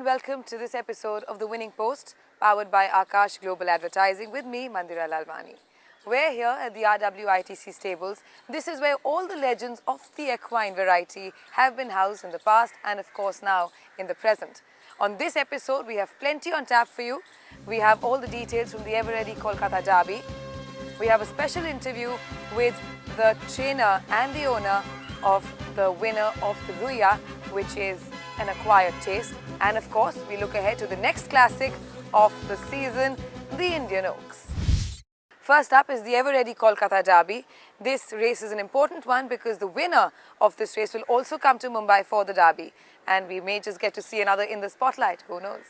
welcome to this episode of The Winning Post, powered by Akash Global Advertising with me, Mandira Lalwani. We're here at the RWITC stables. This is where all the legends of the equine variety have been housed in the past and of course now in the present. On this episode, we have plenty on tap for you. We have all the details from the ever-ready Kolkata Derby. We have a special interview with the trainer and the owner of the winner of the Ruya, which is an acquired taste. And of course, we look ahead to the next classic of the season, the Indian Oaks. First up is the ever-ready Kolkata Derby. This race is an important one because the winner of this race will also come to Mumbai for the Derby. And we may just get to see another in the spotlight, who knows?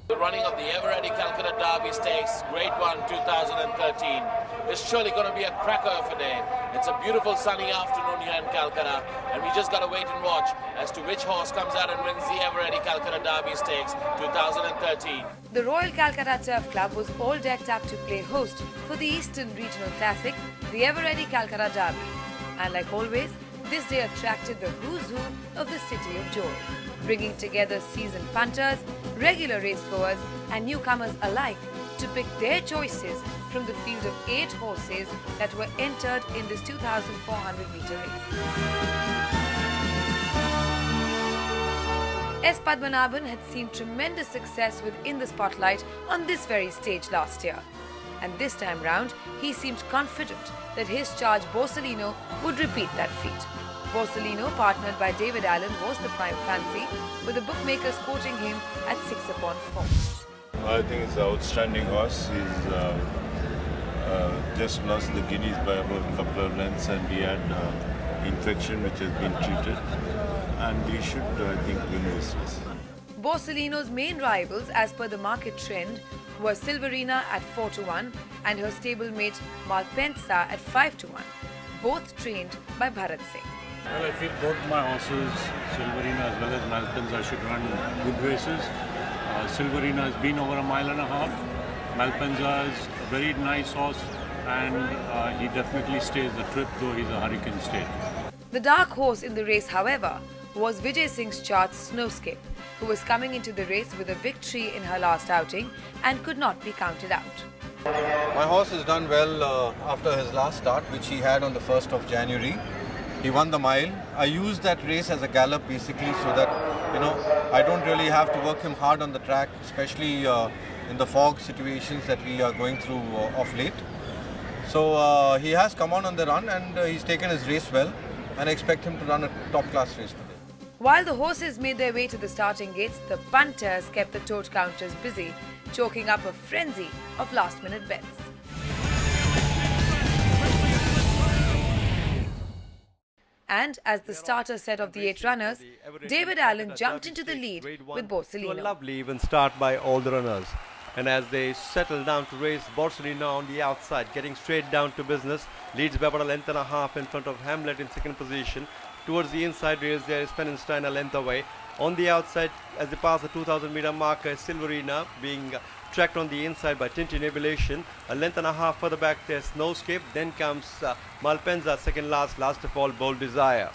The running of the ever-ready Calcutta Derby Stakes, Grade 1 2013. It's surely going to be a cracker of a day. It's a beautiful sunny afternoon here in Calcutta, and we just got to wait and watch as to which horse comes out and wins the ever-ready Calcutta Derby Stakes 2013. The Royal Calcutta Turf Club was all decked up to play host for the Eastern Regional Classic, the ever-ready Calcutta Derby. And like always, this day attracted the who's who of the City of Joy, bringing together seasoned punters, regular racegoers and newcomers alike to pick their choices from the field of 8 horses that were entered in this 2,400-metre race. S. Padmanabhan had seen tremendous success within the spotlight on this very stage last year. And this time round, he seemed confident that his charge Borsellino would repeat that feat. Borsellino, partnered by David Allen, was the prime fancy, with the bookmakers quoting him at 6/4. I think it's an outstanding horse. He's just lost the Guineas by about a couple of lengths, and he had infection which has been treated. And he should, I think, win this race. Borsellino's main rivals, as per the market trend, were Silverina at 4-1 and her stablemate Malpensa at 5-1, both trained by Bharat Singh. Well, I feel both my horses, Silverina as well as Malpensa, should run good races. Silverina has been over 1.5 miles. Malpensa is a very nice horse, and he definitely stays the trip, though he's a hurricane state. The dark horse in the race, however, was Vijay Singh's chart's Snowscape, who was coming into the race with a victory in her last outing and could not be counted out. My horse has done well after his last start, which he had on the 1st of January. He won the mile. I used that race as a gallop basically so that, I don't really have to work him hard on the track, especially in the fog situations that we are going through of late. So he has come on the run, and he's taken his race well, and I expect him to run a top-class race today. While the horses made their way to the starting gates, the punters kept the tote counters busy, choking up a frenzy of last-minute bets. And as the starter set of the 8 runners, David Allen jumped into the lead with Borsellino. A lovely even start by all the runners. And as they settle down to race, Borsellino on the outside, getting straight down to business, leads by about 1.5 lengths in front of Hamlet in second position. Towards the inside rails, there is Pennenstein a length away. On the outside, as they pass the 2,000-metre marker, is Silverina being tracked on the inside by Tintin Ebullition. 1.5 lengths further back, there's Snowscape. Then comes Malpensa, second last of all, Bold Desire.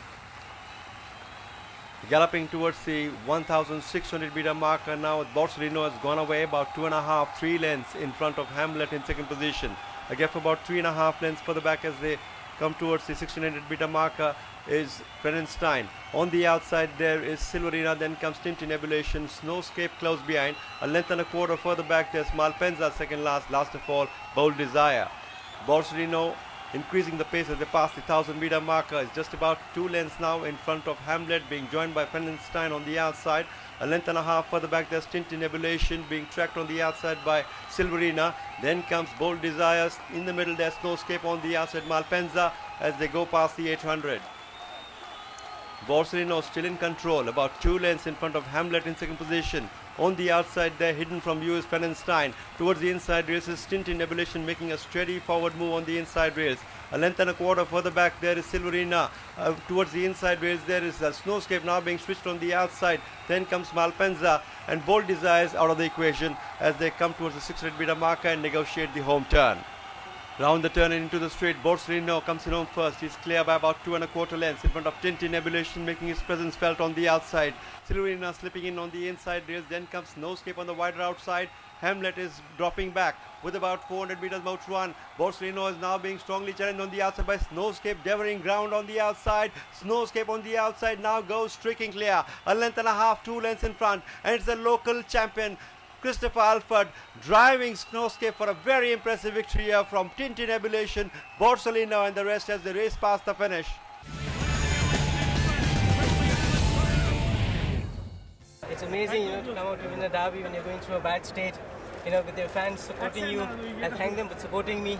Galloping towards the 1,600-metre marker now, Borsellino has gone away about 2.5, 3 lengths in front of Hamlet in second position. A gap of about 3.5 lengths further back as they come towards the 1,600-metre marker is Pennenstein. On the outside there is Silverina, then comes Tintin Ebullition, Snowscape close behind. 1.25 lengths further back there's Malpensa, second last of all, Bold Desire. Borsellino increasing the pace as they pass the 1,000-metre marker. It's just about 2 lengths now in front of Hamlet, being joined by Pennenstein on the outside. 1.5 lengths further back there's Tintin Ebullition, being tracked on the outside by Silverina. Then comes Bold Desires. In the middle there's Snowscape, on the outside Malpensa as they go past the 800. Borsellino still in control, about 2 lengths in front of Hamlet in second position. On the outside there, hidden from view, is Pennenstein. Towards the inside rails is Tintin Ebullition, making a steady forward move on the inside rails. 1.25 lengths further back there is Silverina. Towards the inside rails there is Snowscape now being switched on the outside. Then comes Malpensa, and Bold Desires out of the equation as they come towards the 600-metre marker and negotiate the home turn. Round the turn and into the straight, Borsellino comes in home first. He's clear by about 2¼ lengths in front of Tintin Nebulation, making his presence felt on the outside. Silverina slipping in on the inside rails. Then comes Snowscape on the wider outside. Hamlet is dropping back with about 400 meters more to run. Borsellino is now being strongly challenged on the outside by Snowscape, devouring ground on the outside. Snowscape on the outside now goes streaking clear. A length and a half, 2 lengths in front. And it's the local champion, Christopher Alford, driving Snowscape for a very impressive victory here from Tintin Nebulation, Borsellino and the rest as they race past the finish. It's amazing, to come out to win a derby when you're going through a bad state, with your fans supporting you. I thank them for supporting me.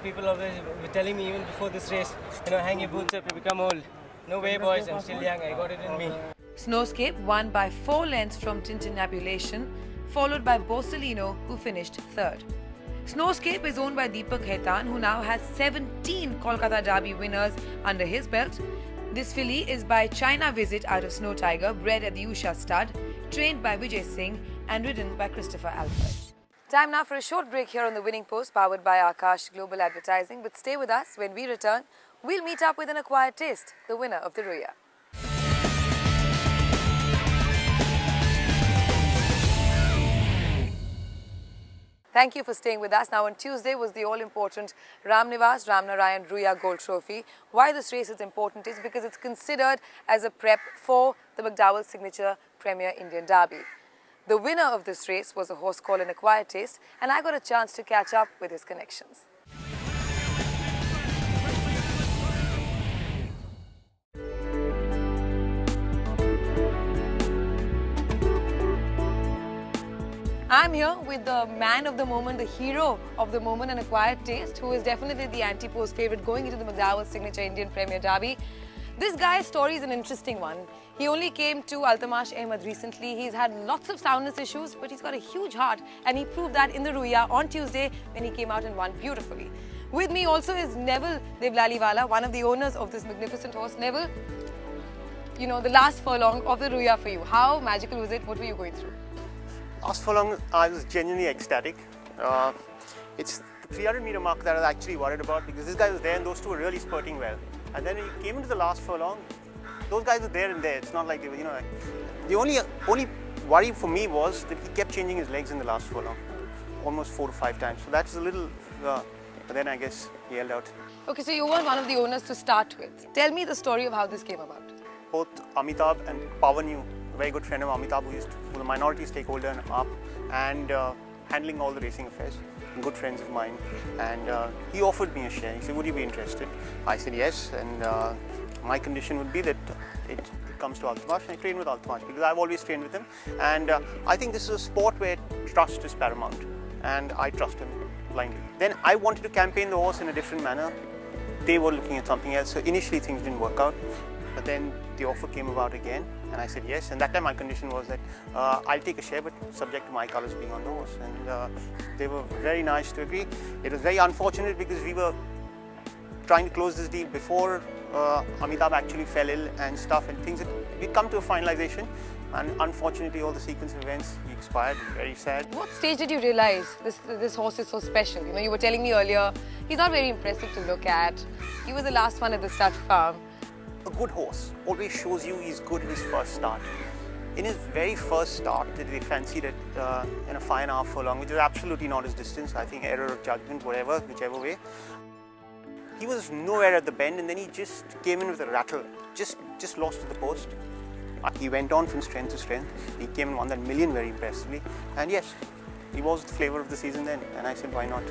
People always were telling me even before this race, hang your boots up, you become old. No way, boys, I'm still young, I got it in me. Snowscape won by 4 lengths from Tintin Nebulation, followed by Borsellino, who finished third. Snowscape is owned by Deepak Khaitan, who now has 17 Kolkata Derby winners under his belt. This filly is by China Visit out of Snow Tiger, bred at the Usha stud, trained by Vijay Singh and ridden by Christopher Alford. Time now for a short break here on the Winning Post, powered by Akash Global Advertising. But stay with us. When we return, we'll meet up with an acquired taste, the winner of the Ruya. Thank you for staying with us. Now on Tuesday was the all-important Ramnivas Ramnarayan Ruya Gold Trophy. Why this race is important is because it's considered as a prep for the McDowell Signature Premier Indian Derby. The winner of this race was a horse called An Acquired Taste, and I got a chance to catch up with his connections. I'm here with the man of the moment, the hero of the moment, An Acquired Taste, who is definitely the anti-post favourite going into the McDowell Signature Indian Premier Derby. This guy's story is an interesting one. He only came to Altamash Ahmed recently. He's had lots of soundness issues, but he's got a huge heart, and he proved that in the Ruya on Tuesday when he came out and won beautifully. With me also is Neville Devlaliwala, one of the owners of this magnificent horse. Neville, the last furlong of the Ruya for you, how magical was it? What were you going through? Last furlong, I was genuinely ecstatic. It's the 300-meter mark that I was actually worried about because this guy was there and those two were really spurting well. And then when you came into the last furlong, those guys were there and there. It's not like they were, The only worry for me was that he kept changing his legs in the last furlong, almost 4 to 5 times. So that's a little, but then I guess he held out. Okay, so you weren't one of the owners to start with. Tell me the story of how this came about. Both Amitabh and Pavan, a very good friend of Amitabh, who was the minority stakeholder in ARP and handling all the racing affairs, good friends of mine. And he offered me a share. He said, would you be interested? I said yes, and my condition would be that it comes to Altamash, and I train with Altamash because I've always trained with him. And I think this is a sport where trust is paramount, and I trust him blindly. Then I wanted to campaign the horse in a different manner. They were looking at something else, so initially things didn't work out. But then the offer came about again, and I said yes. And that time my condition was that I'll take a share, but subject to my colours being on the horse. And they were very nice to agree. It was very unfortunate because we were trying to close this deal before Amitabh actually fell ill and stuff, and things. We'd come to a finalization, and unfortunately all the sequence of events, he expired. Very sad. What stage did you realize this horse is so special? You were telling me earlier, he's not very impressive to look at. He was the last one at the stud farm. A good horse always shows you he's good in his first start. In his very first start, they fancied it in a 5.5 furlong, which is absolutely not his distance. I think error of judgment, whichever way. He was nowhere at the bend, and then he just came in with a rattle, just lost to the post. He went on from strength to strength. He came and won that million very impressively. And yes, he was the flavour of the season then, and I said, why not?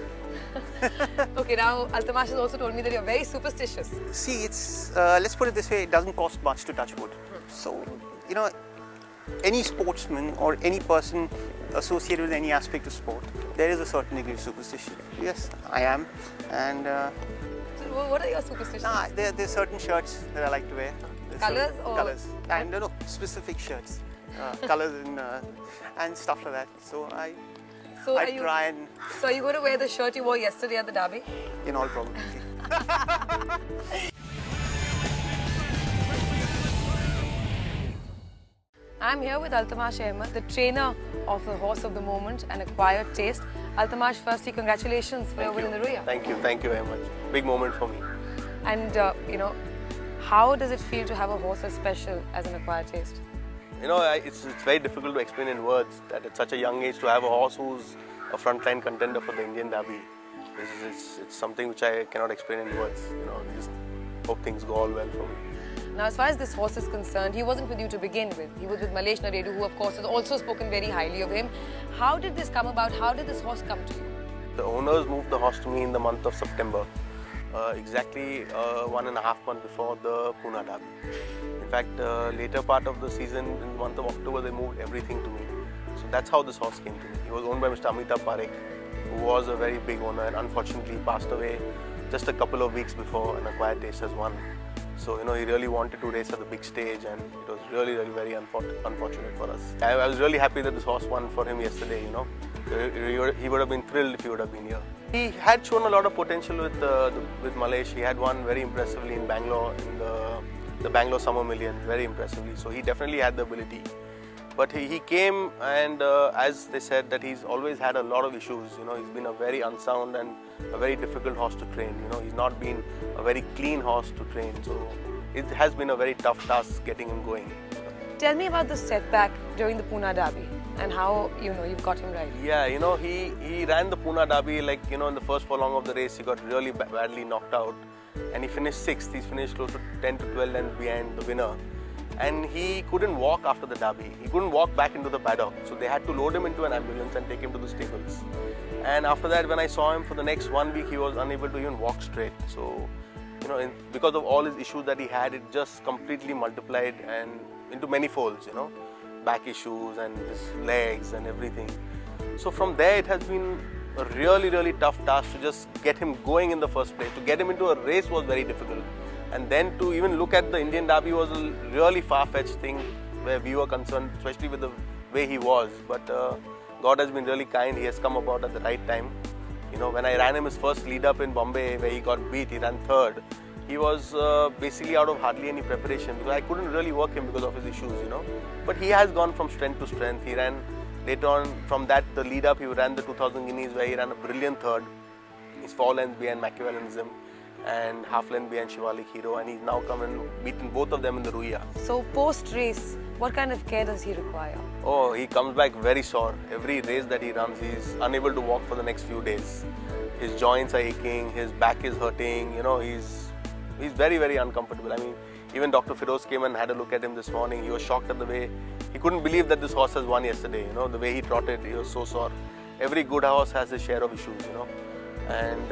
Okay, now Altamash has also told me that you're very superstitious. See, it's, let's put it this way, it doesn't cost much to touch wood. So, any sportsman or any person associated with any aspect of sport, there is a certain degree of superstition. Yes, I am. And so what are your superstitions? There's certain shirts that I like to wear. Colours or? Colours. And no, specific shirts. Colours and stuff like that. So I try and... So are you going to wear the shirt you wore yesterday at the Derby? In all probability. I'm here with Altamash Ahmed, the trainer of the horse of the moment, An Acquired Taste. Altamash, firstly, congratulations for your win in the Ruya. Thank you very much. Big moment for me. And, how does it feel to have a horse as special as An Acquired Taste? It's very difficult to explain in words that at such a young age to have a horse who's a frontline contender for the Indian Derby. It's something which I cannot explain in words. Just hope things go all well for me. Now, as far as this horse is concerned, he wasn't with you to begin with. He was with Malesh Naredu, who of course has also spoken very highly of him. How did this come about? How did this horse come to you? The owners moved the horse to me in the month of September, exactly 1.5 months before the Pune Derby. In fact, later part of the season, in the month of October, they moved everything to me. So that's how this horse came to me. He was owned by Mr. Amitabh Parekh, who was a very big owner and unfortunately passed away just a couple of weeks before An Acquired Taste has won. So, he really wanted to race at the big stage and it was really very unfortunate for us. I was really happy that this horse won for him yesterday, He would have been thrilled if he would have been here. He had shown a lot of potential with Malesh. He had won very impressively in Bangalore, in the Bangalore Summer Million, very impressively. So he definitely had the ability. But he came and as they said that he's always had a lot of issues. He's been a very unsound and a very difficult horse to train. He's not been a very clean horse to train. So it has been a very tough task getting him going. Tell me about the setback during the Pune Derby and how, you've got him right. Yeah, he ran the Pune Derby in the first furlong of the race. He got really badly knocked out and he finished 6th. He's finished close to 10 to 12 lengths behind the winner. And he couldn't walk after the Derby. He couldn't walk back into the paddock. So they had to load him into an ambulance and take him to the stables. And after that, when I saw him for the next 1 week, he was unable to even walk straight. So, because of all his issues that he had, it just completely multiplied and into many folds, back issues and his legs and everything. So from there, it has been a really tough task to just get him going in the first place. To get him into a race was very difficult. And then to even look at the Indian Derby was a really far-fetched thing where we were concerned, especially with the way he was. But God has been really kind. He has come about at the right time. When I ran him his first lead-up in Bombay where he got beat, he ran 3rd. He was basically out of hardly any preparation because I couldn't really work him because of his issues, But he has gone from strength to strength. He ran later on from that, the lead-up, he ran the 2000 Guineas where he ran a brilliant 3rd. He's 4 lengths behind Machiavellianism and half length behind Shivalik Hero, and he's now come and beaten both of them in the Ruya. So post-race, what kind of care does he require? Oh, he comes back very sore. Every race that he runs, he's unable to walk for the next few days. His joints are aching, his back is hurting, he's very uncomfortable. I mean, even Dr. Firoz came and had a look at him this morning. He was shocked at the way, he couldn't believe that this horse has won yesterday, the way he trotted, he was so sore. Every good horse has his share of issues, And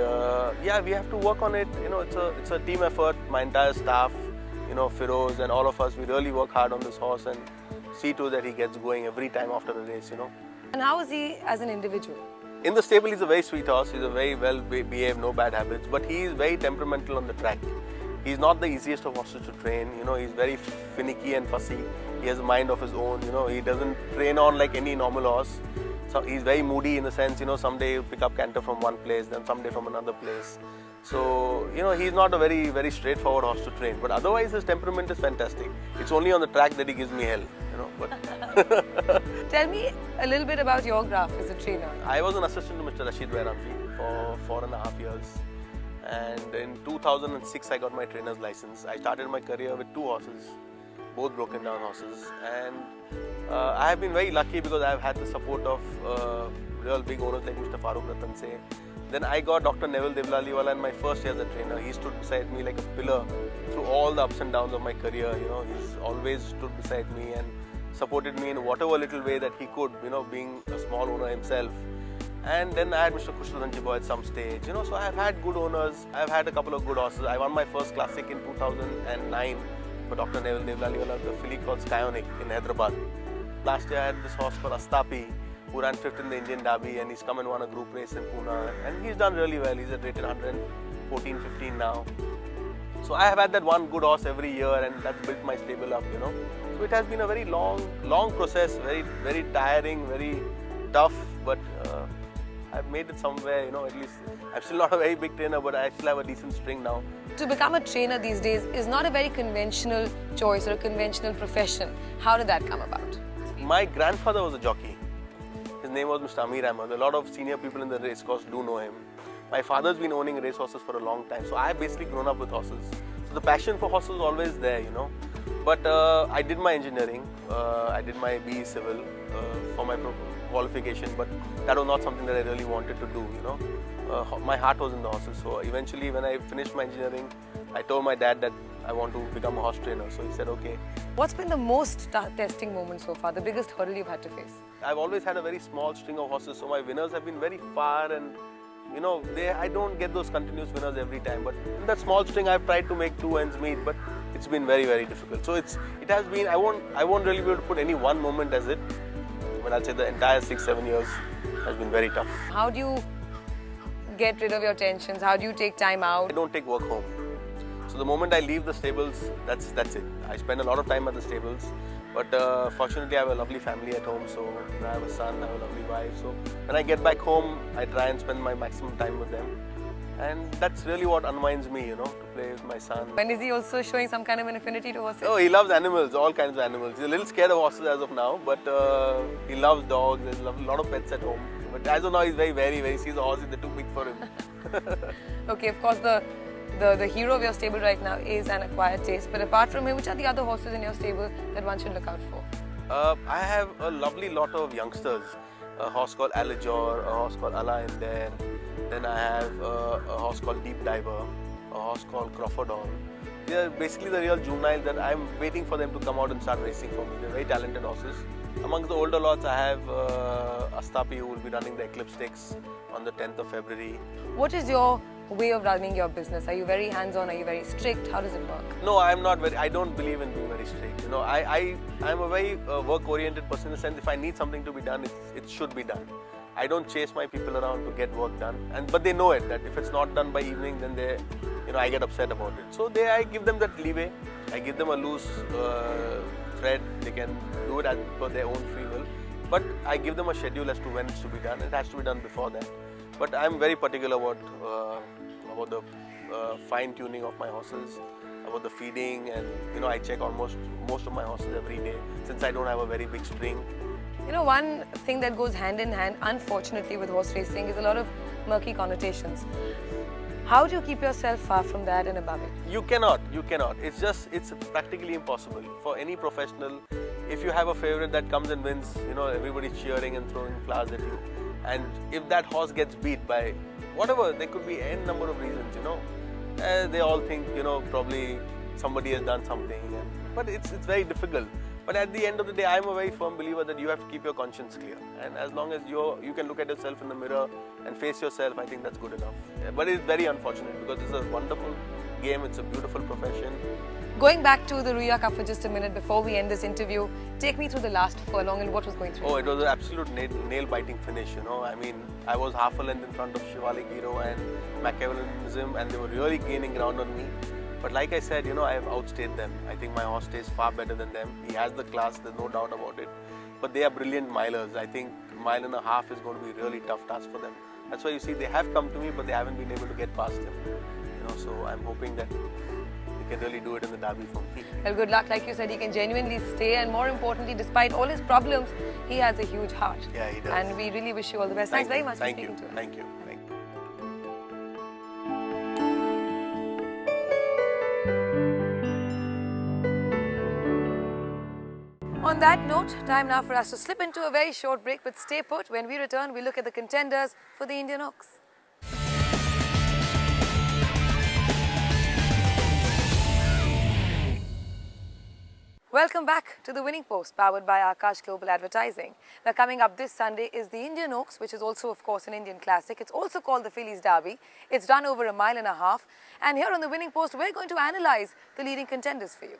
we have to work on it. It's a team effort. My entire staff, Firoz and all of us, we really work hard on this horse and see to that he gets going every time after the race. And how is he as an individual? In the stable, he's a very sweet horse. He's a very well behaved, no bad habits. But he is very temperamental on the track. He's not the easiest of horses to train. He's very finicky and fussy. He has a mind of his own. He doesn't train on like any normal horse. So he's very moody in the sense, someday he'll pick up canter from one place, then someday from another place. So, he's not a very straightforward horse to train. But otherwise, his temperament is fantastic. It's only on the track that he gives me hell, But Tell me a little bit about your graph as a trainer. I was an assistant to Mr. Rashid Bairamji for 4.5 years. And in 2006, I got my trainer's license. I started my career with 2 horses, both broken down horses. And I have been very lucky because I have had the support of real big owners like Mr. Farooq Ratan Se. Then I got Dr. Neville Devlaliwala in my first year as a trainer. He stood beside me like a pillar through all the ups and downs of my career. He's always stood beside me and supported me in whatever little way that he could, being a small owner himself. And then I had Mr. Kushdhan Jibo at some stage, so I have had good owners. I have had a couple of good horses. I won my first classic in 2009 for Dr. Neville Devlaliwala, the filly called Skyonic in Hyderabad. Last year I had this horse called Astapi, who ran 5th in the Indian Derby, and he's come and won a group race in Pune. And he's done really well. He's at rated 114, 15 now. So I have had that one good horse every year, and that's built my stable up, So it has been a very long process, very tiring, very tough, but I've made it somewhere, at least. I'm still not a very big trainer, but I still have a decent string now. To become a trainer these days is not a very conventional choice or a conventional profession. How did that come about? my grandfather was a jockey. His name was Mr. Amir Ahmed. A lot of senior people in the race course do know him. My father's been owning racehorses for a long time, so I have basically grown up with horses. So the passion for horses is always there, you know. But I did my engineering, I did my BE Civil for my qualification, but that was not something that I really wanted to do, you know. My heart was in the horses, so eventually when I finished my engineering, I told my dad that I want to become a horse trainer, so he said okay. What's been the most testing moment so far, the biggest hurdle you've had to face? I've always had a very small string of horses, so my winners have been very far, and you know, I don't get those continuous winners every time, but in that small string I've tried to make two ends meet, but it's been very, very difficult. So it has been, I won't really be able to put any one moment as it, but I'll say the entire 6-7 years has been very tough. How do you get rid of your tensions? How do you take time out? I don't take work home. So the moment I leave the stables, that's it. I spend a lot of time at the stables, but fortunately I have a lovely family at home, so I have a son, I have a lovely wife. So when I get back home, I try and spend my maximum time with them. And that's really what unwinds me, you know, to play with my son. And is he also showing some kind of an affinity to horses? Oh, he loves animals, all kinds of animals. He's a little scared of horses as of now, but he loves dogs. There's a lot of pets at home. But as of now, he's very wary. When he sees a horse, they're too big for him. Okay, of course, the hero of your stable right now is an acquired taste. But apart from him, which are the other horses in your stable that one should look out for? I have a lovely lot of youngsters. A horse called Alajor, a horse called Allah in there. Then I have a horse called Deep Diver, a horse called Crawfordon. They are basically the real juveniles that I'm waiting for them to come out and start racing for me. They're very talented horses. Amongst the older lots, I have Astapi, who will be running the Eclipse Stakes on the 10th of February. What is your way of running your business? Are you very hands-on? Are you very strict? How does it work? No, I'm not very. I don't believe in being very strict. You know, I'm a very work-oriented person in the sense if I need something to be done, it should be done. I don't chase my people around to get work done, but they know it that if it's not done by evening, then I get upset about it. So I give them that leeway. I give them a loose thread. They can do it as per their own free will, but I give them a schedule as to when it's to be done. It has to be done before that. But I'm very particular about the fine tuning of my horses, about the feeding, and you know I check almost most of my horses every day since I don't have a very big string. You know, one thing that goes hand in hand, unfortunately, with horse racing is a lot of murky connotations. How do you keep yourself far from that and above it? You cannot. It's practically impossible for any professional. If you have a favorite that comes and wins, you know, everybody's cheering and throwing flowers at you. And if that horse gets beat by whatever, there could be n number of reasons, you know. They all think, you know, probably somebody has done something. But it's very difficult. But at the end of the day, I'm a very firm believer that you have to keep your conscience clear. And as long as you can look at yourself in the mirror and face yourself, I think that's good enough. Yeah, but it's very unfortunate because it's a wonderful game, it's a beautiful profession. Going back to the Ruya Cup for just a minute before we end this interview, take me through the last furlong and what was going through. Oh, it was an absolute nail-biting finish, you know. I mean, I was half a length in front of Shivalik Hero and Machiavellianism, and they were really gaining ground on me. But like I said, you know, I have outstayed them. I think my horse stays far better than them. He has the class, there's no doubt about it. But they are brilliant milers. I think mile and a half is going to be a really tough task for them. That's why you see they have come to me, but they haven't been able to get past him. You know, so I'm hoping that they can really do it in the Derby for me. Well, good luck. Like you said, he can genuinely stay, and more importantly, despite all his problems, he has a huge heart. Yeah, he does. And we really wish you all the best. Thanks very much for speaking to us. Thank you. On that note, time now for us to slip into a very short break, but stay put. When we return, we look at the contenders for the Indian Oaks. Welcome back to the Winning Post, powered by Akash Global Advertising. Now, coming up this Sunday is the Indian Oaks, which is also, of course, an Indian classic. It's also called the Phillies Derby. It's done over a mile and a half. And here on the Winning Post, we're going to analyze the leading contenders for you.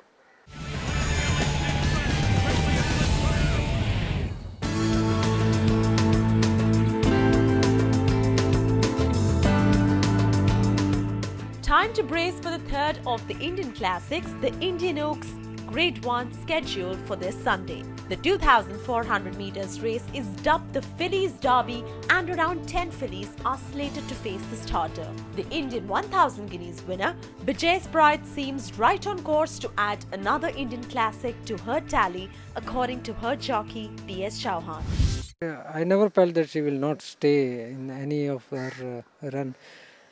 Time to brace for the third of the Indian classics, the Indian Oaks Grade 1 scheduled for this Sunday. The 2,400 meters race is dubbed the Fillies Derby and around 10 fillies are slated to face the starter. The Indian 1000 guineas winner, Vijay's Bride, seems right on course to add another Indian classic to her tally according to her jockey P.S. Chauhan. I never felt that she will not stay in any of her run,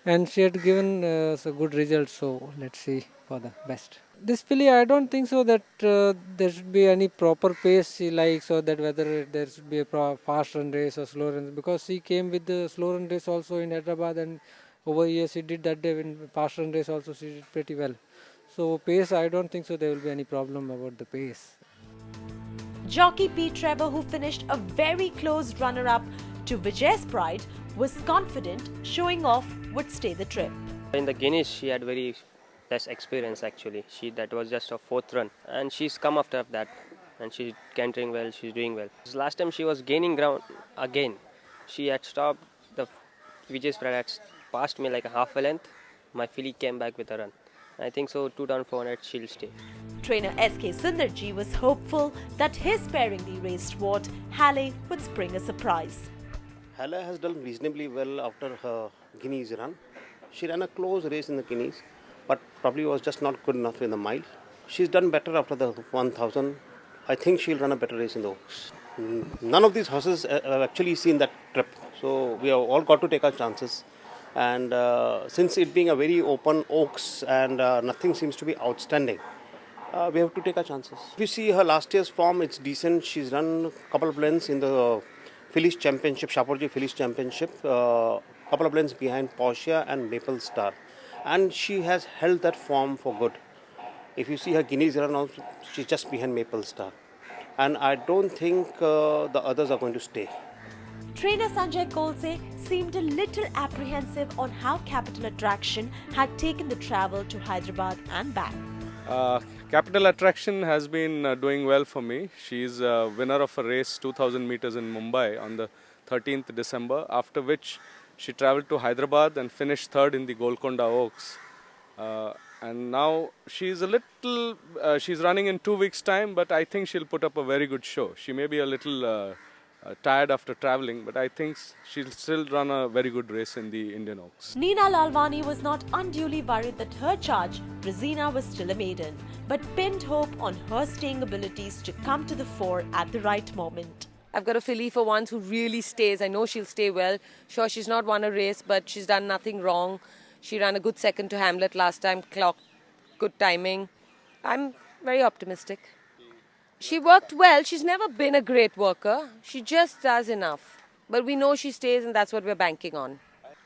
and she had given us a good result, so let's see for the best. This filly, I don't think so that there should be any proper pace she likes, or that whether there should be a fast run race or slow run, because she came with the slow run race also in Hyderabad, and over here she did that day in fast run race also she did pretty well. So pace, I don't think so there will be any problem about the pace. Jockey Pete Trevor, who finished a very close runner-up to Vijay's Pride, was confident showing off would stay the trip. In the Guineas, she had very less experience actually. That was just her fourth run, and she's come after that, and she's cantering well. She's doing well. Last time she was gaining ground again. She had stopped. The Vijay's Pride had passed me like a half a length. My filly came back with a run. I think so. 2,400 she'll stay. Trainer S.K. Sundarji was hopeful that his sparingly raced ward, Halle, would spring a surprise. Halle has done reasonably well after her Guineas run. She ran a close race in the Guineas, but probably was just not good enough in the mile. She's done better after the 1000. I think she'll run a better race in the Oaks. None of these horses have actually seen that trip, so we have all got to take our chances. And since it being a very open Oaks and nothing seems to be outstanding, we have to take our chances. If you see her last year's form, it's decent. She's run a couple of lengths in the Phillies Championship, Shapoorji Phillies Championship, couple of lengths behind Portia and Maple Star. And she has held that form for good. If you see her Guineas run also, she's just behind Maple Star. And I don't think the others are going to stay. Trainer Sanjay Kolse seemed a little apprehensive on how Capital Attraction had taken the travel to Hyderabad and back. Capital Attraction has been doing well for me. She's a winner of a race 2000 meters in Mumbai on the 13th December, after which she travelled to Hyderabad and finished third in the Golconda Oaks. And now she's she's running in 2 weeks' time, but I think she'll put up a very good show. She may be a little tired after travelling, but I think she'll still run a very good race in the Indian Oaks. Nina Lalwani was not unduly worried that her charge, Razina, was still a maiden, but pinned hope on her staying abilities to come to the fore at the right moment. I've got a filly for once who really stays. I know she'll stay well. Sure, she's not won a race, but she's done nothing wrong. She ran a good second to Hamlet last time, clocked good timing. I'm very optimistic. She worked well. She's never been a great worker. She just does enough. But we know she stays, and that's what we're banking on.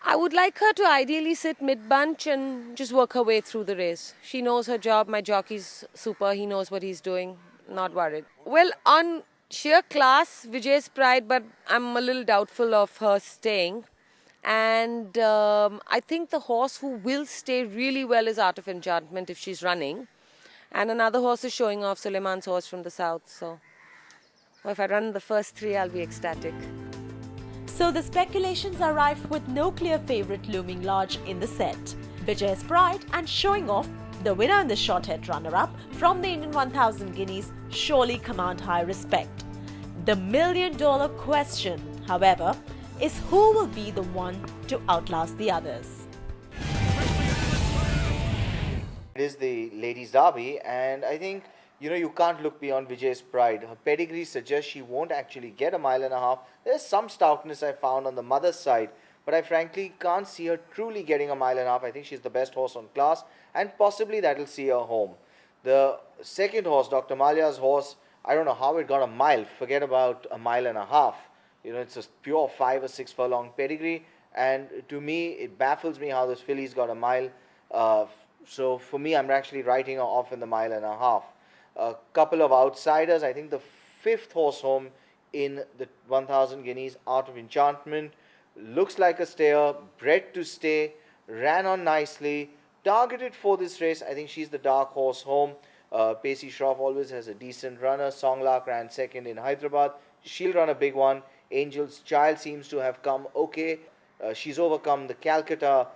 I would like her to ideally sit mid-bunch and just work her way through the race. She knows her job. My jockey's super. He knows what he's doing. Not worried. Well, on sheer class, Vijay's Pride, but I'm a little doubtful of her staying. And I think the horse who will stay really well is Art of Enchantment if she's running. And another horse is showing off, Suleiman's horse from the south. So if I run the first three, I'll be ecstatic. So the speculations are rife with no clear favourite looming large in the set. Vijay's Pride and showing off, the winner and the short-haired runner-up from the Indian 1000 guineas, surely command high respect. The million-dollar question, however, is who will be the one to outlast the others. It is the Ladies Derby, and I think you can't look beyond Vijay's Pride. Her pedigree suggests she won't actually get a mile and a half. There's some stoutness I found on the mother's side, but I frankly can't see her truly getting a mile and a half. I think she's the best horse on class, and possibly that'll see her home. The second horse, Dr. Malia's horse, I don't know how it got a mile. Forget about a mile and a half. It's a pure 5 or 6 furlong pedigree, and to me, it baffles me how this filly's got a mile. So for me, I'm actually writing her off in the mile and a half. A couple of outsiders. I think the fifth horse home in the 1000 guineas, Art of Enchantment, looks like a stayer, bred to stay, ran on nicely, targeted for this race. I think she's the dark horse home. Pacey Shroff always has a decent runner. Songlark ran second in Hyderabad. She'll run a big one. Angel's Child seems to have come okay. She's overcome the Calcutta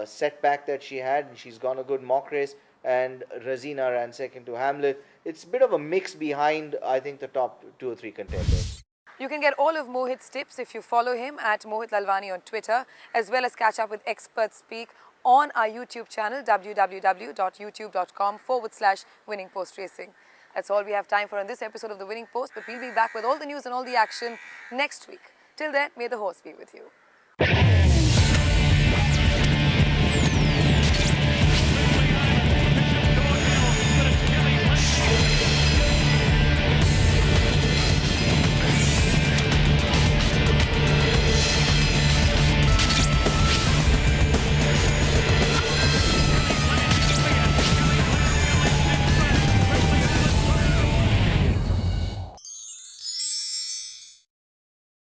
setback that she had, and she's gone a good mock race. and Razina ran second to Hamlet. It's a bit of a mix behind, I think, the top 2 or 3 contenders. You can get all of Mohit's tips if you follow him at Mohit Lalwani on Twitter, as well as catch up with Expert Speak on our YouTube channel, www.youtube.com/Winning Post Racing. That's all we have time for on this episode of The Winning Post, but we'll be back with all the news and all the action next week. Till then, may the horse be with you.